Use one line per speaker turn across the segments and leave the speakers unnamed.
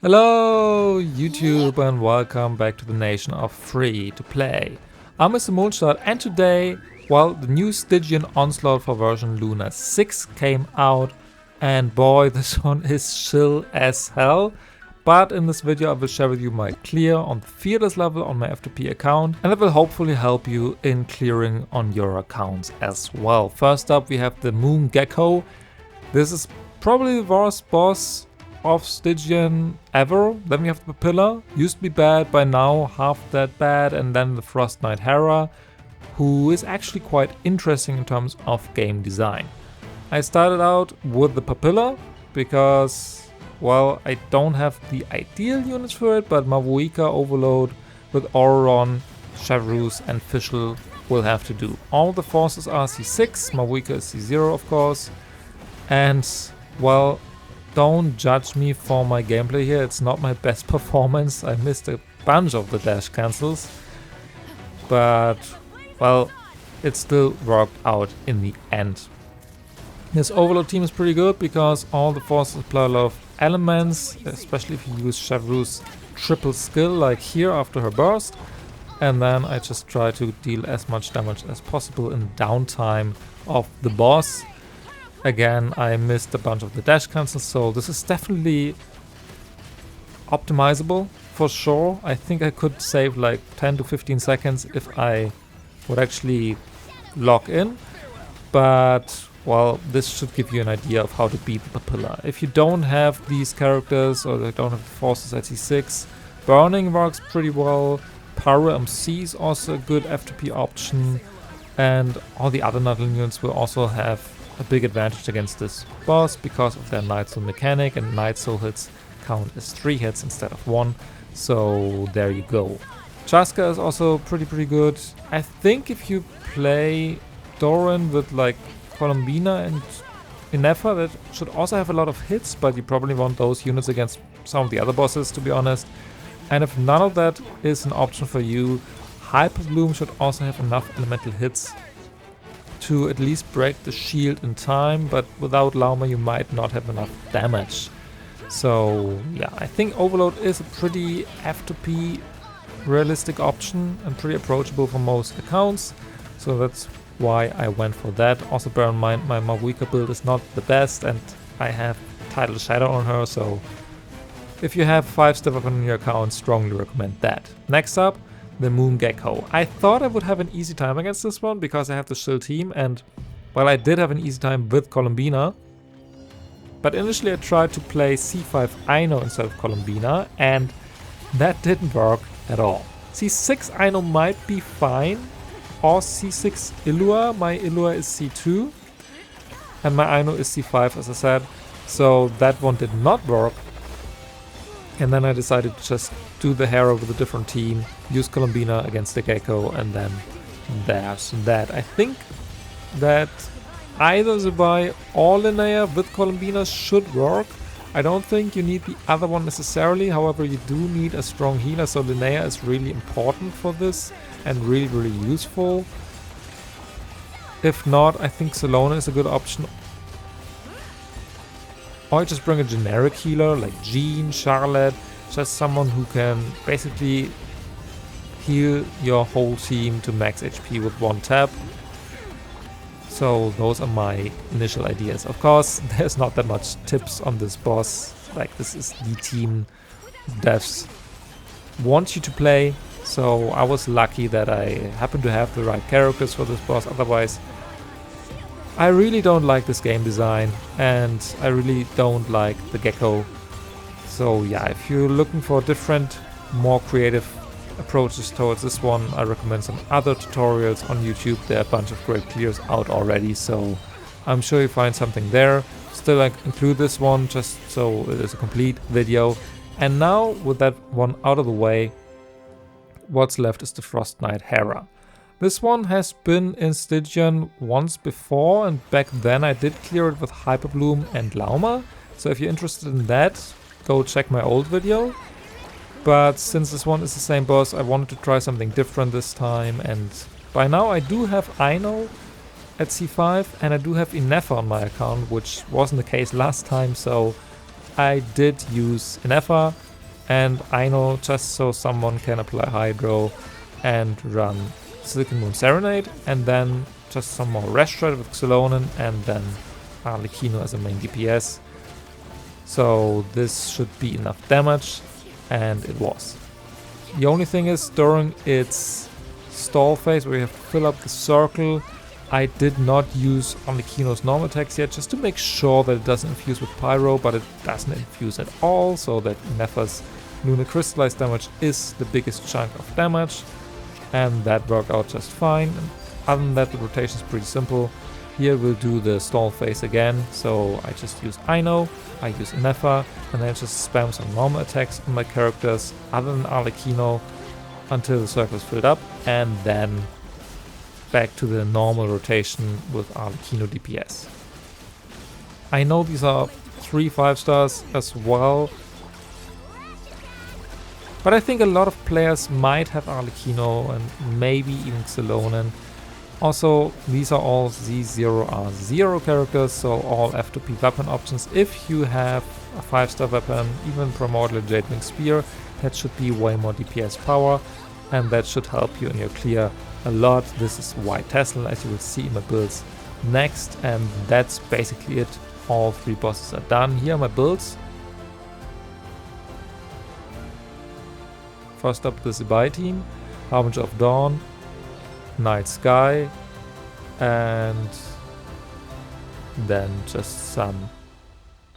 Hello YouTube and welcome back to the nation of free to play. I'm Mr. Mondstadt and today, well, the new Stygian Onslaught for version Lunar 6 came out and boy, this one is chill as hell. But in this video I will share with you my clear on the fearless level on my F2P account, and it will hopefully help you in clearing on your accounts as well. First up we have the Moongecko. This is probably the worst boss of Stygian ever. Then we have the Papilla, used to be bad, by now half that bad, and then the Frostnight Herra, who is actually quite interesting in terms of game design. I started out with the Papilla because, well, I don't have the ideal units for it, but Mavuika Overload with Auron, Chevreuse and Fischl will have to do. All the forces are C6, Mavuika is C0 of course, and well, don't judge me for my gameplay here, it's not my best performance. I missed a bunch of the dash cancels, but well, it still worked out in the end. This Overload team is pretty good because all the forces apply a lot of elements, especially if you use Chevreuse triple skill like here after her burst. And then I just try to deal as much damage as possible in downtime of the boss. Again, I missed a bunch of the dash cancels, so this is definitely optimizable for sure. I think I could save like 10 to 15 seconds if I would actually lock in. But, well, this should give you an idea of how to beat the Papilla. If you don't have these characters or they don't have the forces at C6, Burning works pretty well. Pyro MC is also a good F2P option. And all the other Nodal units will also have a big advantage against this boss because of their Night Soul mechanic, and Night Soul hits count as 3 hits instead of 1, so there you go. Chaska is also pretty good. I think if you play Doran with like Columbina and Inefa, that should also have a lot of hits, but you probably want those units against some of the other bosses, to be honest. And if none of that is an option for you, Hyper Bloom should also have enough elemental hits to at least break the shield in time, but without Lauma you might not have enough damage. So yeah, I think Overload is a pretty F2P realistic option and pretty approachable for most accounts, so that's why I went for that. Also bear in mind my Mavuika build is not the best and I have Tidal Shadow on her, so if you have 5-step up on your account, strongly recommend that. Next up, the Moongecko. I thought I would have an easy time against this one because I have the shield team, and well, I did have an easy time with Columbina. But initially I tried to play C5 Aino instead of Columbina, and that didn't work at all. C6 Aino might be fine, or C6 Illua. My Illua is C2, and my Aino is C5 as I said, so that one did not work. And then I decided to just do the Herra with a different team, use Columbina against the Gecko, and then there's that. I think that either Zubai or Linnea with Columbina should work. I don't think you need the other one necessarily, however you do need a strong healer, so Linnea is really important for this and really useful. If not, I think Salona is a good option. Or just bring a generic healer like Jean, Charlotte, just someone who can basically heal your whole team to max HP with one tap. So those are my initial ideas. Of course, there's not that much tips on this boss, like this is the team devs want you to play. So I was lucky that I happened to have the right characters for this boss, otherwise I really don't like this game design, and I really don't like the Gecko. So yeah, if you're looking for different, more creative approaches towards this one, I recommend some other tutorials on YouTube. There are a bunch of great clears out already, so I'm sure you find something there. Still, I include this one just so it is a complete video. And now, with that one out of the way, what's left is the Frostnight Herra. This one has been in Stygian once before, and back then I did clear it with Hyper Bloom and Lauma. So if you're interested in that, go check my old video. But since this one is the same boss, I wanted to try something different this time, and by now I do have Aino at C5 and I do have Inefa on my account, which wasn't the case last time, so I did use Inefa and I know just so someone can apply Hydro and run Silken Moon Serenade, and then just some more Restrat with Xylonen, and then Arlecchino as a main DPS. So this should be enough damage, and it was. The only thing is, during its stall phase where you have to fill up the circle, I did not use Arlecchino's normal attacks yet, just to make sure that it doesn't infuse with Pyro, but it doesn't infuse at all, so that Nefer's lunar-crystallize damage is the biggest chunk of damage, and that worked out just fine. And other than that, the rotation is pretty simple. Here we'll do the stall phase again, so I just use Ino, I use Nefer, and then just spam some normal attacks on my characters other than Arlecchino until the circle is filled up, and then back to the normal rotation with Arlecchino DPS. I know these are 3 5-stars as well, but I think a lot of players might have Arlecchino and maybe even Xylonen. Also, these are all C0R0 characters, so all F2P weapon options. If you have a 5-star weapon, even Primordial Jadewing Spear, that should be way more DPS power, and that should help you in your clear a lot. This is White Tassel, as you will see in my builds next, and that's basically it. All 3 bosses are done. Here are my builds. First up, the Zibai team, Harbinger of Dawn, Night Sky, and then just some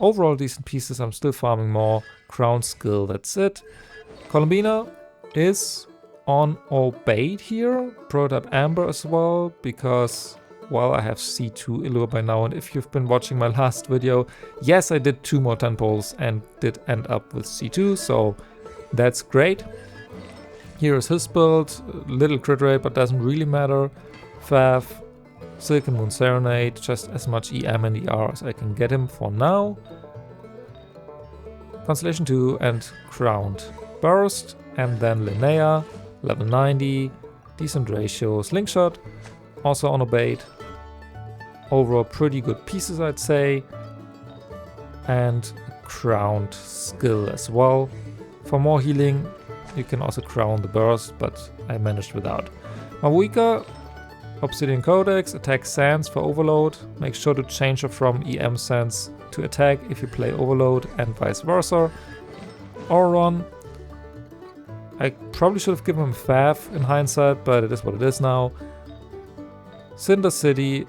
overall decent pieces. I'm still farming more. Crown Skill, that's it. Columbina is on Obeyed here. Prototype Amber as well, because, well, I have C2 Illure by now, and if you've been watching my last video, yes, I did 2 more tentpoles and did end up with C2, so that's great. Here is his build, little crit rate, but doesn't really matter. Fav, Silken Moon Serenade, just as much EM and ER as I can get him for now. Constellation 2 and Crowned Burst, and then Linnea, level 90, decent ratio, Slingshot, also on Obeyed. Overall pretty good pieces, I'd say, and Crowned Skill as well. For more healing, you can also crown the burst, but I managed without. Mavuika, Obsidian Codex, attack Sands for Overload. Make sure to change her from EM Sands to attack if you play Overload, and vice versa. Auron, I probably should have given him Fav in hindsight, but it is what it is now. Cinder City,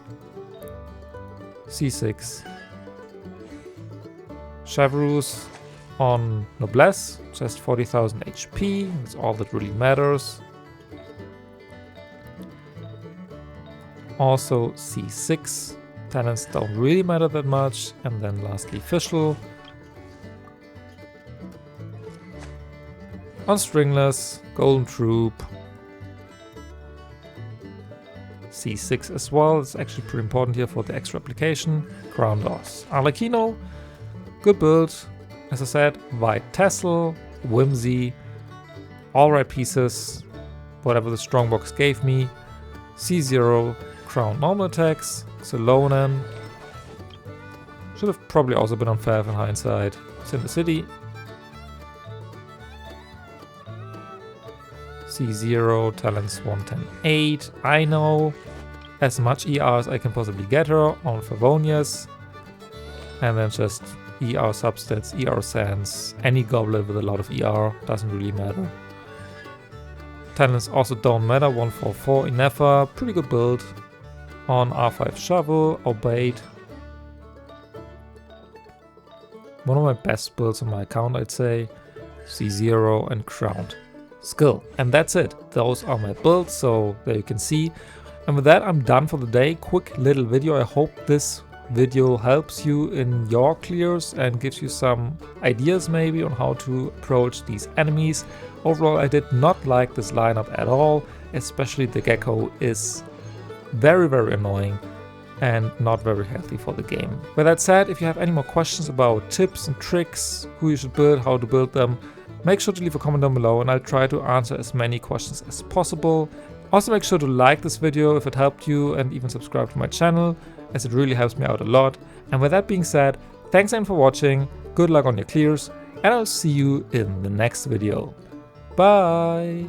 C6. Chavarus on Noblesse, just 40,000 HP, that's all that really matters. Also C6, talents don't really matter that much, and then lastly Fischl. On Stringless, Golden Troop, C6 as well, it's actually pretty important here for the extra application. Crown Loss. Arlecchino, good build. As I said, White Tassel, Whimsy, alright pieces, whatever the strongbox gave me. C0, Crown normal attacks, Xylonen. Should have probably also been on Fav in hindsight. Cinder City. C0, talents 110.8. I know, as much ER as I can possibly get her on Favonius. And then just ER substats, ER sands, any goblet with a lot of ER, doesn't really matter. Talents also don't matter, 144 in Nefer, pretty good build. On R5 Shovel, Obeyed. One of my best builds on my account, I'd say. C0 and Crowned Skill. And that's it. Those are my builds, so there you can see. And with that, I'm done for the day. Quick little video. I hope this video helps you in your clears and gives you some ideas maybe on how to approach these enemies. Overall, I did not like this lineup at all, especially the Gecko is very annoying and not very healthy for the game. With that said, if you have any more questions about tips and tricks, who you should build, how to build them, make sure to leave a comment down below and I'll try to answer as many questions as possible. Also make sure to like this video if it helped you and even subscribe to my channel, as it really helps me out a lot. And with that being said, thanks again for watching, good luck on your clears, and I'll see you in the next video. Bye!